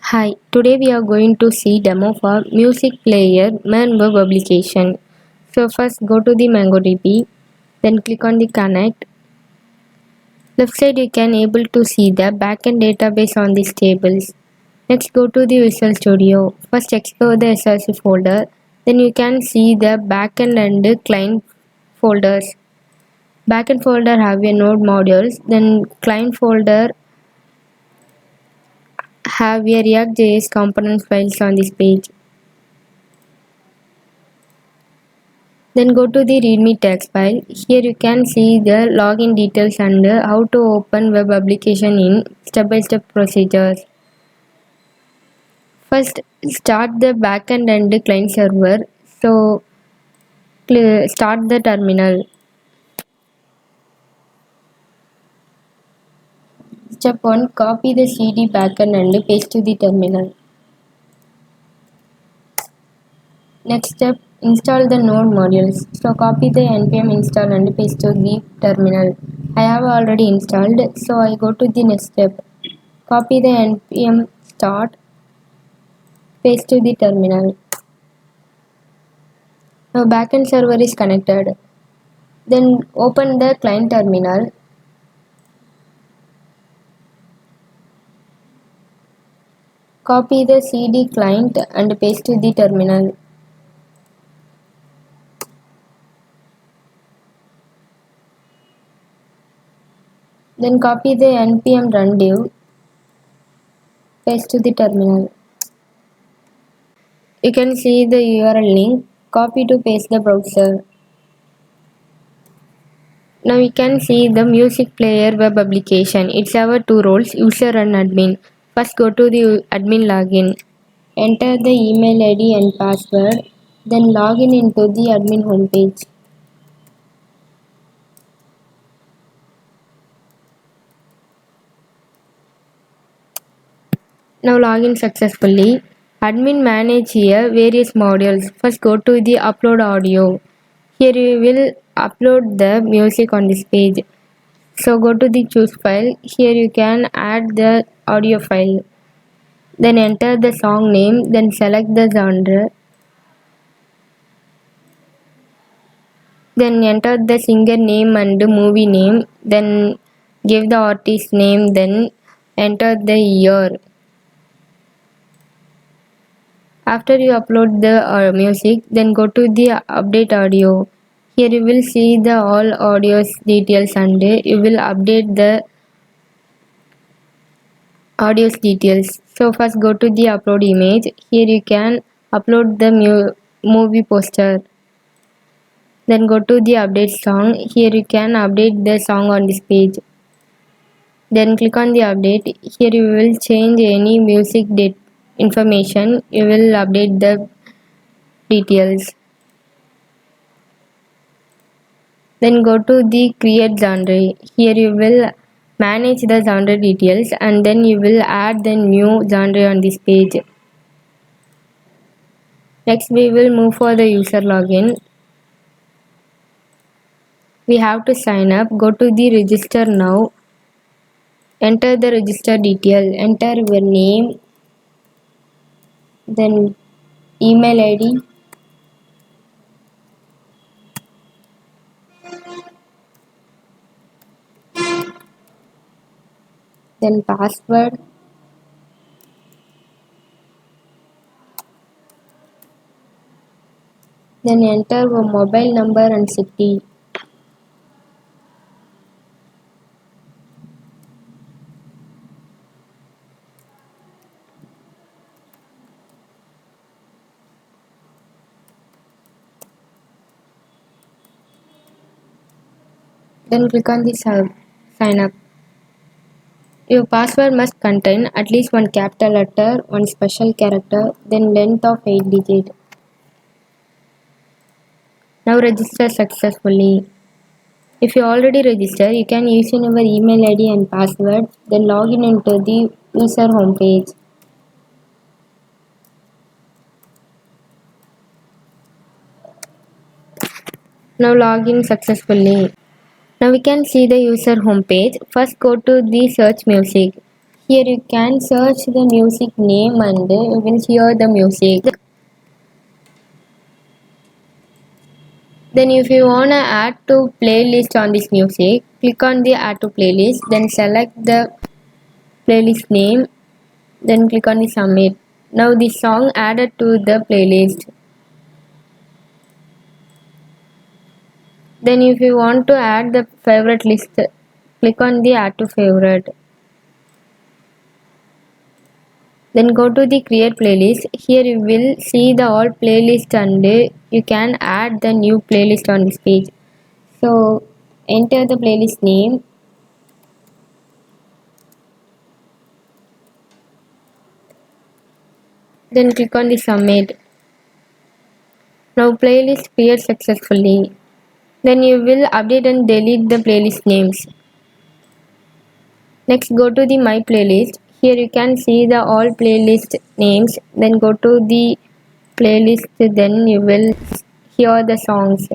Hi, today we are going to see demo for music player MERN web application. So first go to the MongoDB, then click on the connect. Left side you can able to see the backend database on these tables. Next go to the Visual Studio. First explore the SRC folder, then you can see the backend and client folders. Backend folder have a node modules, then client folder have a React.js component files on this page. Then go to the readme text file. Here you can see the login details and how to open web application in step-by-step procedures. First start the backend and client server. So start the terminal. Step 1, copy the CD backend and paste to the terminal. Next step, install the node modules. So copy the npm install and paste to the terminal. I have already installed, so I go to the next step. Copy the npm start, paste to the terminal. Now backend server is connected. Then open the client terminal. Copy the CD client and paste to the terminal. Then copy the npm run div, paste to the terminal. You can see the URL link, copy to paste the browser. Now we can see the music player web application. It's our two roles, user and admin. First go to the admin login. Enter the email ID and password. Then log in into the admin homepage. Now login successfully. Admin manage here various modules. First go to the upload audio. Here you will upload the music on this page. So go to the choose file. Here you can add the audio file. Then enter the song name. Then select the genre. Then enter the singer name and movie name. Then give the artist name. Then enter the year. After you upload the music, then go to the update audio. Here you will see the all audios details and you will update the audios details. So first go to the upload image. Here you can upload the movie poster. Then go to the update song. Here you can update the song on this page. Then click on the update. Here you will change any music information. You will update the details. Then go to the create genre. Here you will manage the genre details and then you will add the new genre on this page. Next we will move for the user login. We have to sign up. Go to the register now. Enter the register detail. Enter your name, then email ID, then password, then enter your mobile number and city. Then click on the sign up. Your password must contain at least one capital letter, one special character, then length of 8 digits. Now register successfully. If you already registered, you can use your email ID and password, then log in into the user homepage. Now log in successfully. Now we can see the user homepage. First go to the search music. Here you can search the music name and you will hear the music. Then if you wanna add to playlist on this music, click on the add to playlist, then select the playlist name, then click on the submit. Now the song added to the playlist. Then if you want to add the favorite list, click on the add to favorite. Then go to the create playlist. Here you will see the all playlist and you can add the new playlist on this page. So enter the playlist name, then click on the submit. Now playlist created successfully. Then you will update and delete the playlist names. Next go to the my playlist. Here you can see the all playlist names. Then go to the playlist, then you will hear the songs.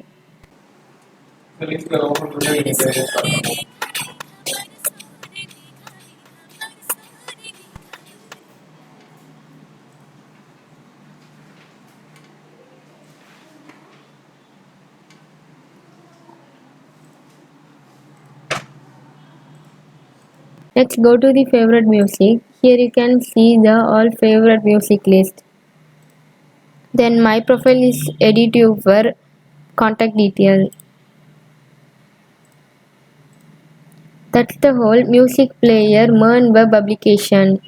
Let's go to the favorite music. Here you can see the all favorite music list. Then my profile is edit your contact detail. That's the whole music player MERN web application.